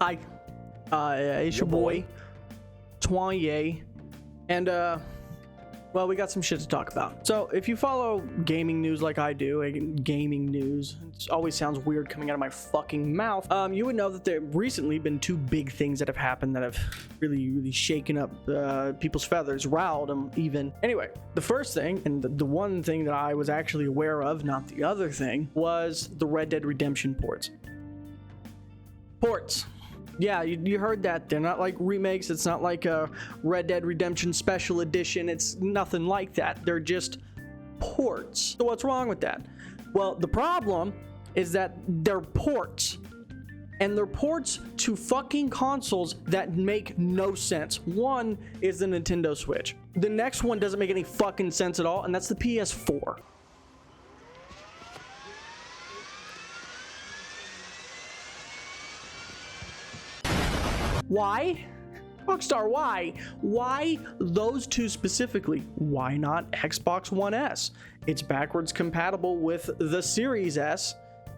Hi, it's your boy, Twanye, and well, we got some shit to talk about. So if you follow gaming news like I do, gaming news, it always sounds weird coming out of my fucking mouth. You would know that there have recently been two big things that have happened that have really shaken up people's feathers, riled them even. Anyway, the first thing, and the one thing that I was actually aware of, not the other thing, was the Red Dead Redemption ports. Yeah, you heard that. They're not like remakes. It's not like a Red Dead Redemption Special Edition. It's nothing like that. They're just ports. So what's wrong with that? Well, the problem is that they're ports. And they're ports to fucking consoles that make no sense. One is the Nintendo Switch. The next one doesn't make any fucking sense at all, and that's the PS4. Why? Rockstar, why? Why those two specifically? Why not Xbox One S? It's backwards compatible with the Series S,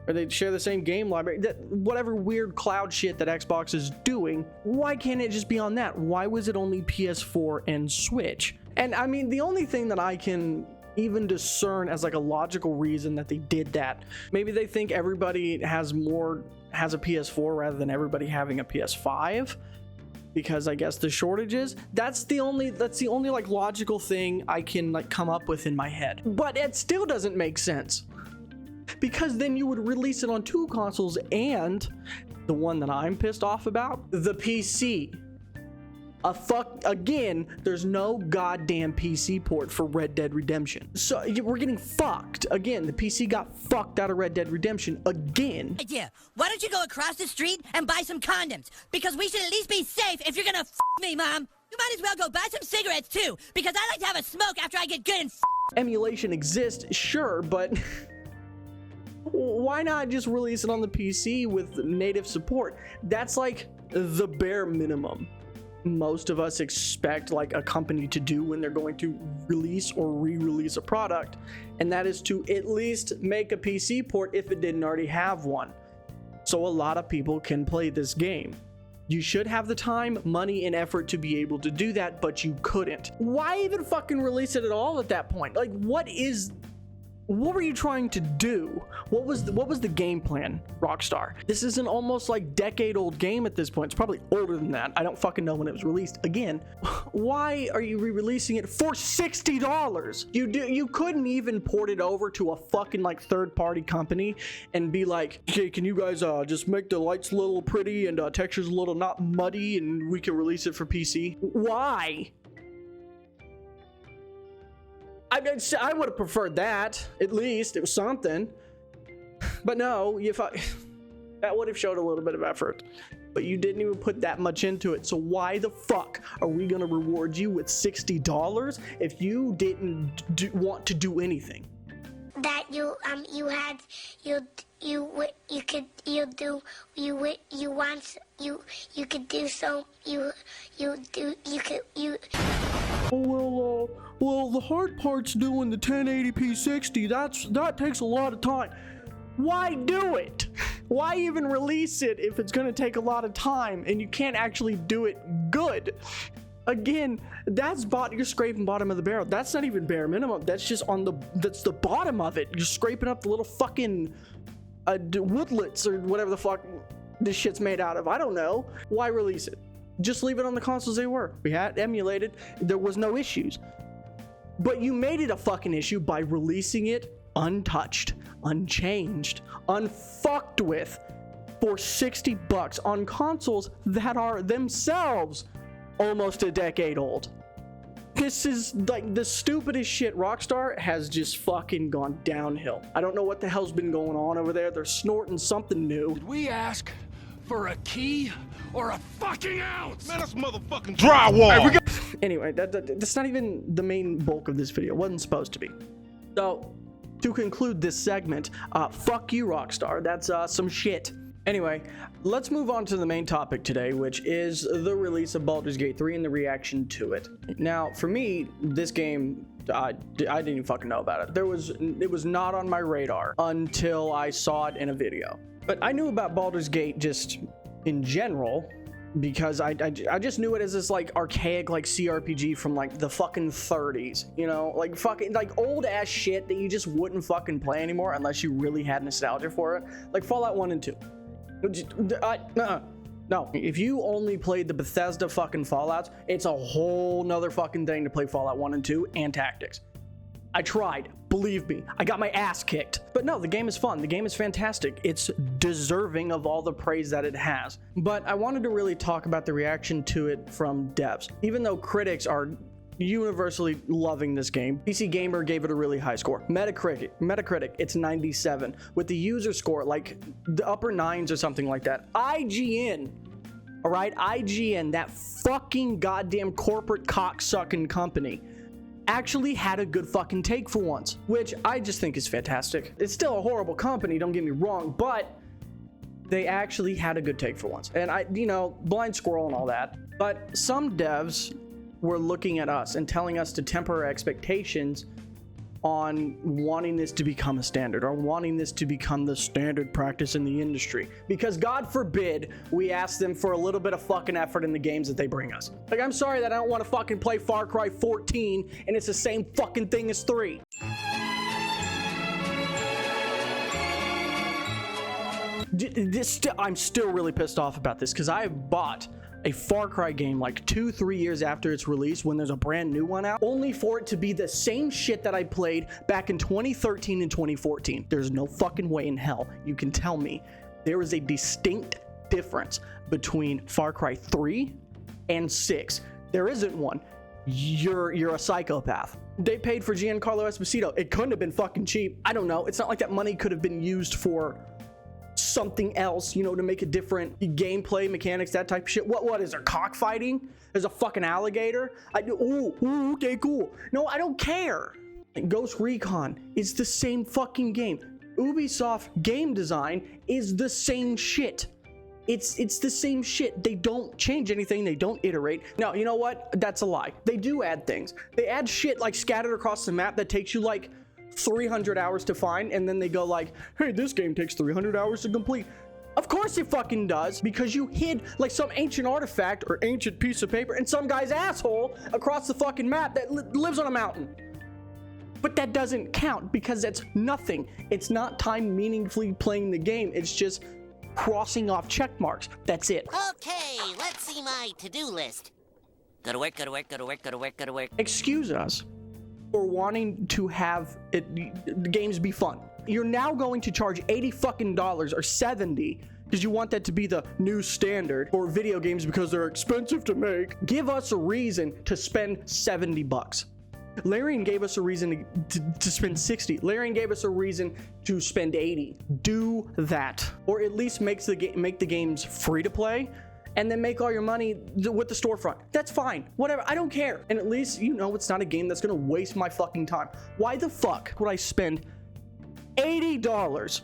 or they share the same game library. Whatever weird cloud shit that Xbox is doing, why can't it just be on that? Why was it only PS4 and Switch? And I mean, the only thing that I can even discern as like a logical reason that they did that, maybe they think everybody has a PS4 rather than everybody having a PS5, because I guess the shortages. That's the only like logical thing I can like come up with in my head. But it still doesn't make sense, because then you would release it on two consoles, and the one that I'm pissed off about, the PC. Again, there's no goddamn PC port for Red Dead Redemption. So we're getting fucked. Again, the PC got fucked out of Red Dead Redemption again. Idea. Why don't you go across the street and buy some condoms? Because we should at least be safe if you're gonna me, Mom. You might as well go buy some cigarettes too, because I like to have a smoke after I get good and Emulation exists, sure, but why not just release it on the PC with native support? That's like the bare minimum most of us expect like a company to do when they're going to release or re-release a product, and that is to at least make a PC port if it didn't already have one, so a lot of people can play this game. You should have the time, money, and effort to be able to do that, but you couldn't. Why even fucking release it at all at that point? Like, what were you trying to do? What was the game plan, Rockstar? This is an almost like decade-old game at this point. It's probably older than that. I don't fucking know when it was released. Again, why are you re-releasing it for $60? You couldn't even port it over to a fucking like third-party company and be like, okay, can you guys just make the lights a little pretty and textures a little not muddy, and we can release it for PC? Why? I would have preferred that. At least it was something. But no, that would have showed a little bit of effort. But you didn't even put that much into it. So why the fuck are we gonna reward you with $60 if you didn't want to do anything? That you Well, the hard part's doing the 1080p 60. That takes a lot of time. Why do it? Why even release it if it's gonna take a lot of time and you can't actually do it good? Again, you're scraping bottom of the barrel. That's not even bare minimum. That's just that's the bottom of it. You're scraping up the little fucking woodlets or whatever the fuck this shit's made out of. I don't know. Why release it? Just leave it on the consoles they were. We had emulated. There was no issues. But you made it a fucking issue by releasing it untouched, unchanged, unfucked with for $60 on consoles that are themselves almost a decade old. This is like the stupidest shit. Rockstar has just fucking gone downhill. I don't know what the hell's been going on over there. They're snorting something new. Did we ask for a key or a fucking ounce? Man, that's motherfucking drywall. Hey, anyway, that's not even the main bulk of this video. It wasn't supposed to be. So, to conclude this segment, fuck you, Rockstar. That's some shit. Anyway, let's move on to the main topic today, which is the release of Baldur's Gate 3 and the reaction to it. Now, for me, this game, I didn't even fucking know about it. It was not on my radar until I saw it in a video. But I knew about Baldur's Gate just in general, because I just knew it as this like archaic like CRPG from like the fucking 30s, you know, like fucking like old ass shit that you just wouldn't fucking play anymore unless you really had nostalgia for it, like Fallout 1 and 2. No, if you only played the Bethesda fucking Fallouts, it's a whole nother fucking thing to play Fallout 1 and 2 and Tactics. I tried, believe me, I got my ass kicked. But no, the game is fun, the game is fantastic. It's deserving of all the praise that it has. But I wanted to really talk about the reaction to it from devs. Even though critics are universally loving this game, PC Gamer gave it a really high score. Metacritic, it's 97, with the user score like the upper 9s or something like that. IGN, all right, IGN, that fucking goddamn corporate cocksucking company, actually had a good fucking take for once, which I just think is fantastic. It's still a horrible company, don't get me wrong, but they actually had a good take for once. And I, you know, blind squirrel and all that. But some devs were looking at us and telling us to temper our expectations on wanting this to become a standard, or wanting this to become the standard practice in the industry, because God forbid we ask them for a little bit of fucking effort in the games that they bring us. Like, I'm sorry that I don't want to fucking play Far Cry 14 and it's the same fucking thing as 3. I'm still really pissed off about this, because I bought a Far Cry game like 2-3 years after its release when there's a brand new one out, only for it to be the same shit that I played back in 2013 and 2014. There's no fucking way in hell you can tell me there is a distinct difference between Far Cry 3 and 6. There isn't one. You're a psychopath. They paid for Giancarlo Esposito. It couldn't have been fucking cheap. I don't know. It's not like that money could have been used for something else, you know, to make a different gameplay mechanics, that type of shit. What is there, cockfighting? There's a fucking alligator. Okay, cool. No, I don't care. Ghost Recon is the same fucking game. Ubisoft game design is the same shit. It's the same shit. They don't change anything. They don't iterate. No, you know what? That's a lie. They do add things. They add shit like scattered across the map that takes you like 300 hours to find, and then they go like, hey, this game takes 300 hours to complete. Of course it fucking does, because you hid like some ancient artifact or ancient piece of paper in some guy's asshole across the fucking map that lives on a mountain. But that doesn't count, because that's nothing. It's not time meaningfully playing the game. It's just crossing off check marks. That's it. Okay, let's see my to-do list. Go to work, go to work, go to work, go to work, go to work. Excuse us for wanting to have the games be fun. You're now going to charge $80 fucking or $70 because you want that to be the new standard for video games because they're expensive to make. Give us a reason to spend $70. Larian gave us a reason to spend 60. Larian gave us a reason to spend 80. Do that, or at least make the games free to play, and then make all your money with the storefront. That's fine, whatever, I don't care. And at least you know it's not a game that's gonna waste my fucking time. Why the fuck would I spend $80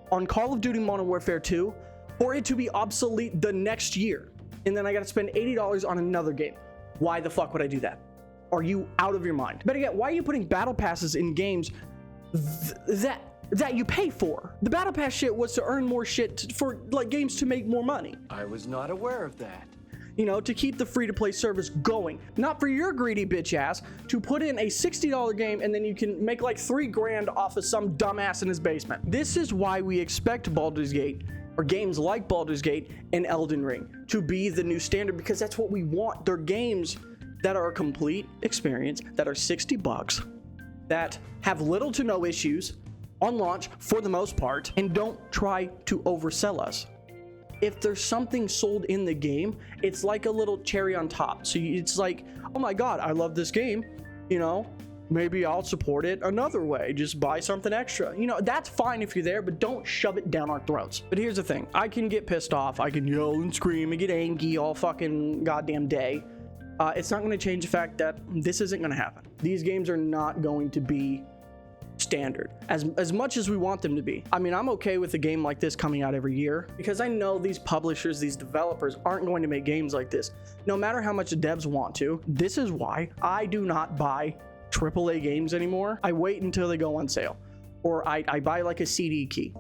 on Call of Duty Modern Warfare 2 for it to be obsolete the next year, and then I gotta spend $80 on another game? Why the fuck would I do that? Are you out of your mind? Better yet, why are you putting battle passes in games that you pay for? The battle pass shit was to earn more shit for like games to make more money. I was not aware of that. You know, to keep the free-to-play service going. Not for your greedy bitch ass to put in a $60 game and then you can make like $3 grand off of some dumbass in his basement. This is why we expect Baldur's Gate, or games like Baldur's Gate and Elden Ring, to be the new standard, because that's what we want. They're games that are a complete experience, that are $60, that have little to no issues on launch for the most part, and don't try to oversell us. If there's something sold in the game, it's like a little cherry on top. So it's like, oh my god, I love this game, you know, maybe I'll support it another way, just buy something extra. You know, that's fine if you're there, but don't shove it down our throats. But here's the thing, I can get pissed off, I can yell and scream and get angry all fucking goddamn day. It's not going to change the fact that this isn't going to happen. These games are not going to be standard as much as we want them to be. I mean, I'm okay with a game like this coming out every year, because I know these publishers, these developers aren't going to make games like this, no matter how much the devs want to. This is why I do not buy AAA games anymore. I wait until they go on sale, or I buy like a CD key.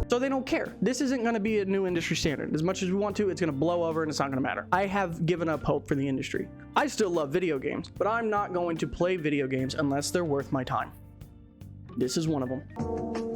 So they don't care. This isn't going to be a new industry standard. As much as we want to, it's going to blow over and it's not going to matter. I have given up hope for the industry. I still love video games, but I'm not going to play video games unless they're worth my time. This is one of them.